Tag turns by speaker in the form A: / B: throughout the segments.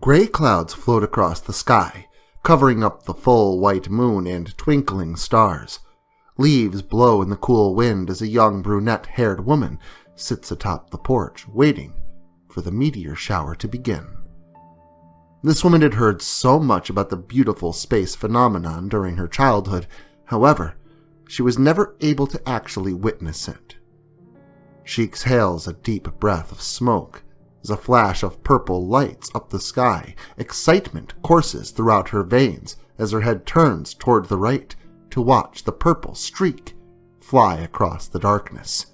A: Gray clouds float across the sky, covering up the full white moon and twinkling stars. Leaves blow in the cool wind as a young brunette-haired woman sits atop the porch, waiting for the meteor shower to begin. This woman had heard so much about the beautiful space phenomenon during her childhood. However, she was never able to actually witness it. She exhales a deep breath of smoke as a flash of purple lights up the sky. Excitement courses throughout her veins as her head turns toward the right to watch the purple streak fly across the darkness,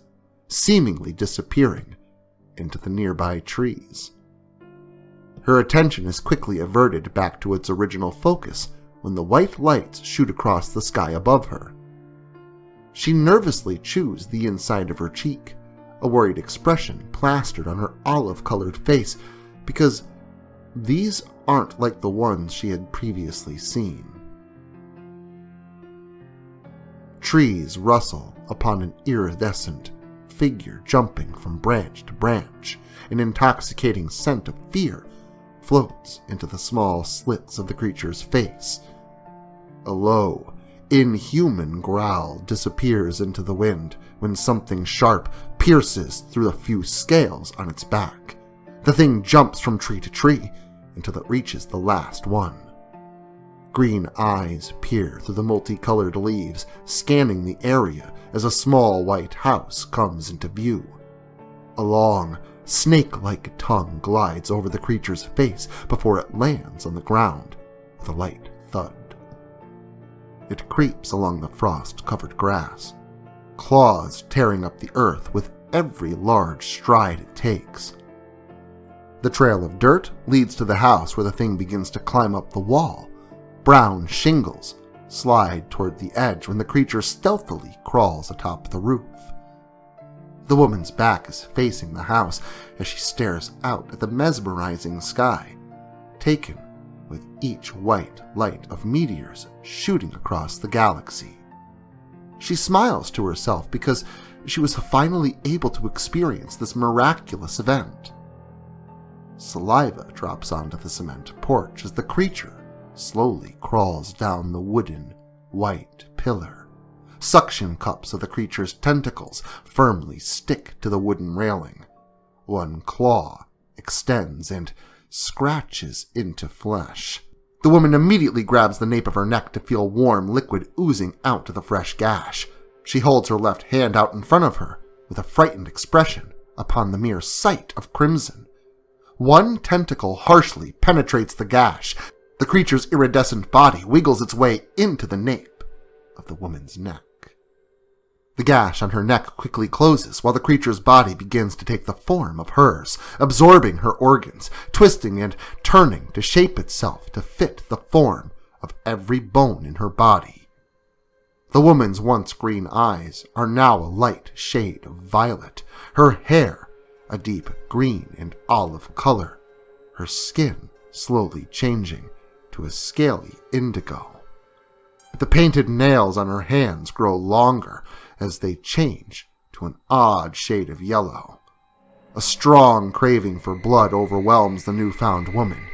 A: seemingly disappearing into the nearby trees. Her attention is quickly averted back to its original focus when the white lights shoot across the sky above her. She nervously chews the inside of her cheek, a worried expression plastered on her olive-colored face, because these aren't like the ones she had previously seen. Trees rustle upon an iridescent figure jumping from branch to branch. An intoxicating scent of fear floats into the small slits of the creature's face. A low, inhuman growl disappears into the wind when something sharp pierces through the few scales on its back. The thing jumps from tree to tree until it reaches the last one. Green eyes peer through the multicolored leaves, scanning the area as a small white house comes into view. A long, snake-like tongue glides over the creature's face before it lands on the ground with a light thud. It creeps along the frost-covered grass, claws tearing up the earth with every large stride it takes. The trail of dirt leads to the house where the thing begins to climb up the wall. Brown shingles slide toward the edge when the creature stealthily crawls atop the roof. The woman's back is facing the house as she stares out at the mesmerizing sky, taken with each white light of meteors shooting across the galaxy. She smiles to herself because she was finally able to experience this miraculous event. Saliva drops onto the cement porch as the creature slowly crawls down the wooden, white pillar. Suction cups of the creature's tentacles firmly stick to the wooden railing. One claw extends and scratches into flesh. The woman immediately grabs the nape of her neck to feel warm liquid oozing out to the fresh gash. She holds her left hand out in front of her with a frightened expression upon the mere sight of crimson. One tentacle harshly penetrates the gash. The creature's iridescent body wiggles its way into the nape of the woman's neck. The gash on her neck quickly closes while the creature's body begins to take the form of hers, absorbing her organs, twisting and turning to shape itself to fit the form of every bone in her body. The woman's once green eyes are now a light shade of violet, her hair a deep green and olive color, her skin slowly changing to a scaly indigo. The painted nails on her hands grow longer as they change to an odd shade of yellow. A strong craving for blood overwhelms the newfound woman.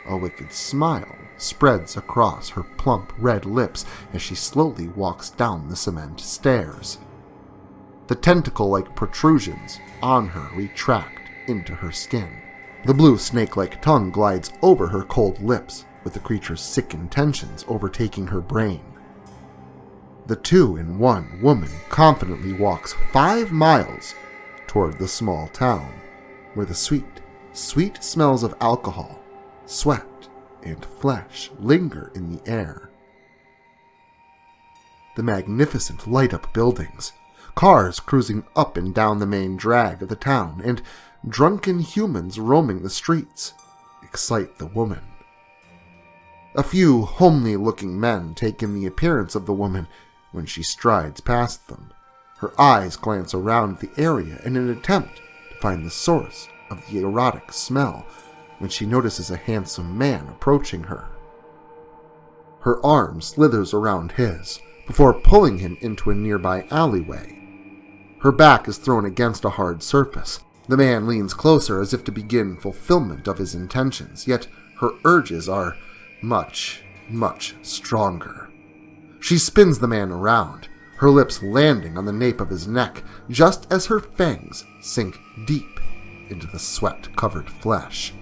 A: A wicked smile spreads across her plump red lips as she slowly walks down the cement stairs. The tentacle-like protrusions on her retract into her skin. The blue snake-like tongue glides over her cold lips, with the creature's sick intentions overtaking her brain. The two-in-one woman confidently walks 5 miles toward the small town, where the sweet, sweet smells of alcohol, sweat, and flesh linger in the air. The magnificent light-up buildings, cars cruising up and down the main drag of the town, and drunken humans roaming the streets excite the woman. A few homely-looking men take in the appearance of the woman when she strides past them. Her eyes glance around the area in an attempt to find the source of the erotic smell when she notices a handsome man approaching her. Her arm slithers around his before pulling him into a nearby alleyway. Her back is thrown against a hard surface. The man leans closer as if to begin fulfillment of his intentions, yet her urges are much, much stronger. She spins the man around, her lips landing on the nape of his neck just as her fangs sink deep into the sweat-covered flesh.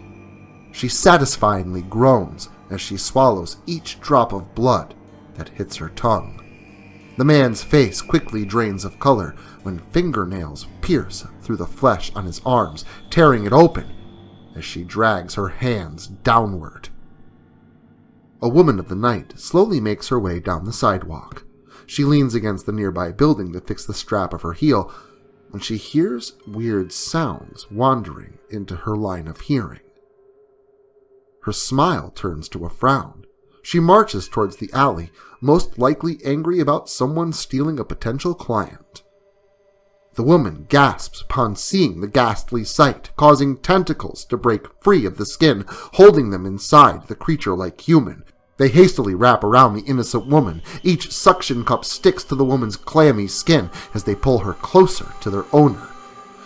A: She satisfyingly groans as she swallows each drop of blood that hits her tongue. The man's face quickly drains of color when fingernails pierce through the flesh on his arms, tearing it open as she drags her hands downward. A woman of the night slowly makes her way down the sidewalk. She leans against the nearby building to fix the strap of her heel when she hears weird sounds wandering into her line of hearing. Her smile turns to a frown. She marches towards the alley, most likely angry about someone stealing a potential client. The woman gasps upon seeing the ghastly sight, causing tentacles to break free of the skin, holding them inside the creature-like human. They hastily wrap around the innocent woman. Each suction cup sticks to the woman's clammy skin as they pull her closer to their owner.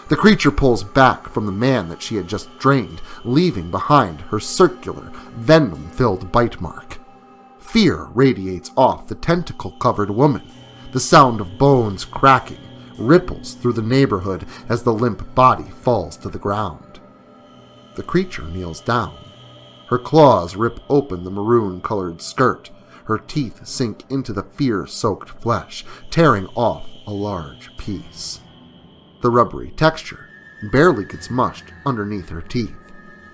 A: The creature pulls back from the man that she had just drained, leaving behind her circular, venom-filled bite mark. Fear radiates off the tentacle-covered woman. The sound of bones cracking ripples through the neighborhood as the limp body falls to the ground. The creature kneels down. Her claws rip open the maroon-colored skirt. Her teeth sink into the fear-soaked flesh, tearing off a large piece. The rubbery texture barely gets mushed underneath her teeth.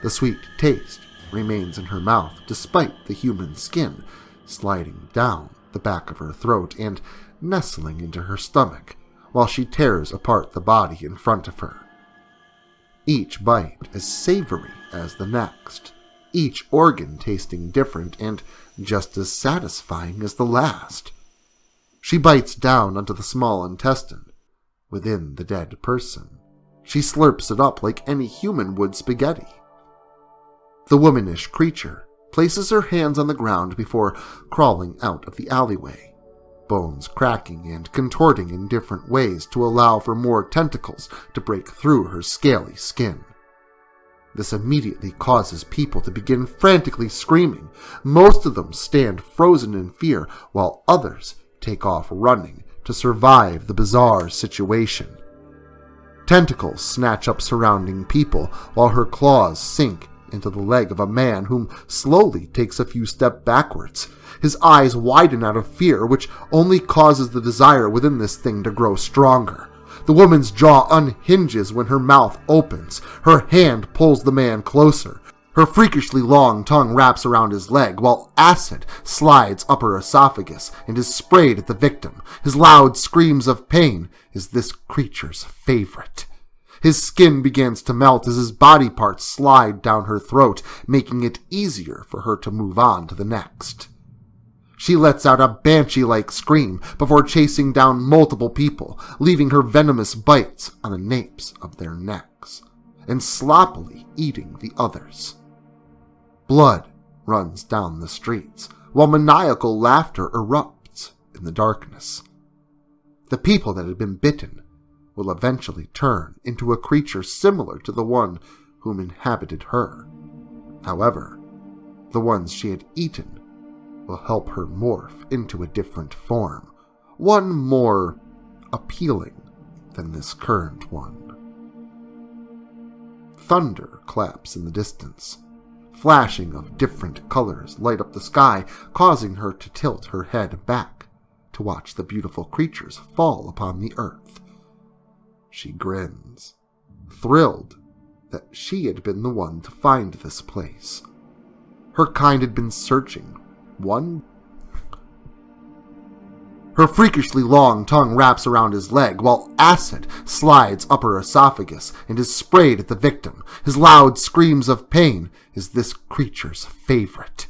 A: The sweet taste remains in her mouth despite the human skin sliding down the back of her throat and nestling into her stomach while she tears apart the body in front of her. Each bite as savory as the next, each organ tasting different and just as satisfying as the last. She bites down onto the small intestine within the dead person. She slurps it up like any human would spaghetti. The womanish creature places her hands on the ground before crawling out of the alleyway, bones cracking and contorting in different ways to allow for more tentacles to break through her scaly skin. This immediately causes people to begin frantically screaming. Most of them stand frozen in fear, while others take off running to survive the bizarre situation. Tentacles snatch up surrounding people, while her claws sink into the leg of a man whom slowly takes a few steps backwards. His eyes widen out of fear, which only causes the desire within this thing to grow stronger. The woman's jaw unhinges when her mouth opens. Her hand pulls the man closer. Her freakishly long tongue wraps around his leg, while acid slides up her esophagus and is sprayed at the victim. His loud screams of pain is this creature's favorite. His skin begins to melt as his body parts slide down her throat, making it easier for her to move on to the next. She lets out a banshee-like scream before chasing down multiple people, leaving her venomous bites on the napes of their necks, and sloppily eating the others. Blood runs down the streets, while maniacal laughter erupts in the darkness. The people that had been bitten will eventually turn into a creature similar to the one whom inhabited her. However, the ones she had eaten will help her morph into a different form, one more appealing than this current one. Thunder claps in the distance. Flashing of different colors light up the sky, causing her to tilt her head back to watch the beautiful creatures fall upon the earth. She grins, thrilled that she had been the one to find this place. Her kind had been searching. Her freakishly long tongue wraps around his leg, while acid slides up her esophagus and is sprayed at the victim. His loud screams of pain is this creature's favorite.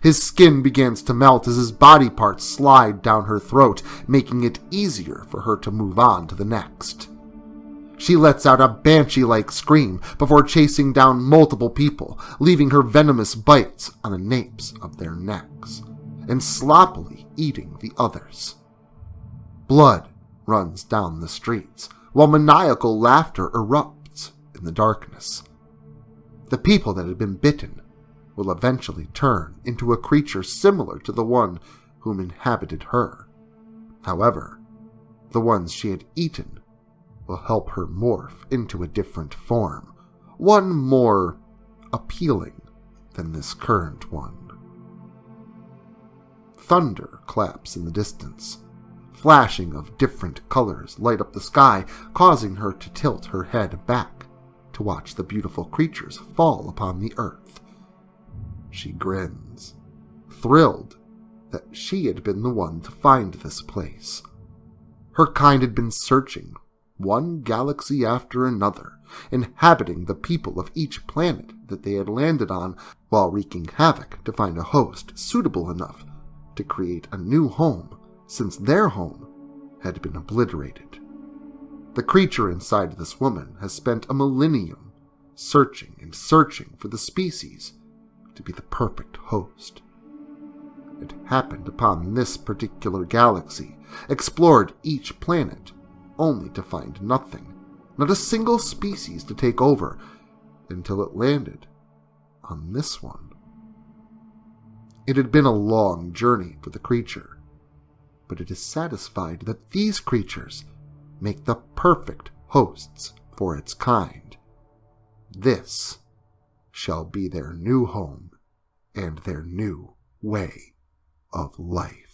A: His skin begins to melt as his body parts slide down her throat, making it easier for her to move on to the next. She lets out a banshee-like scream before chasing down multiple people, leaving her venomous bites on the napes of their necks, and sloppily eating the others. Blood runs down the streets, while maniacal laughter erupts in the darkness. The people that had been bitten will eventually turn into a creature similar to the one whom inhabited her. However, the ones she had eaten will help her morph into a different form, one more appealing than this current one. Thunder claps in the distance. Flashing of different colors light up the sky, causing her to tilt her head back to watch the beautiful creatures fall upon the earth. She grins, thrilled that she had been the one to find this place. Her kind had been searching one galaxy after another, inhabiting the people of each planet that they had landed on, while wreaking havoc to find a host suitable enough to create a new home, since their home had been obliterated. The creature inside this woman has spent a millennium searching and searching for the species to be the perfect host. It happened upon this particular galaxy, explored each planet, only to find nothing, not a single species to take over, until it landed on this one. It had been a long journey for the creature, but it is satisfied that these creatures make the perfect hosts for its kind. This shall be their new home and their new way of life.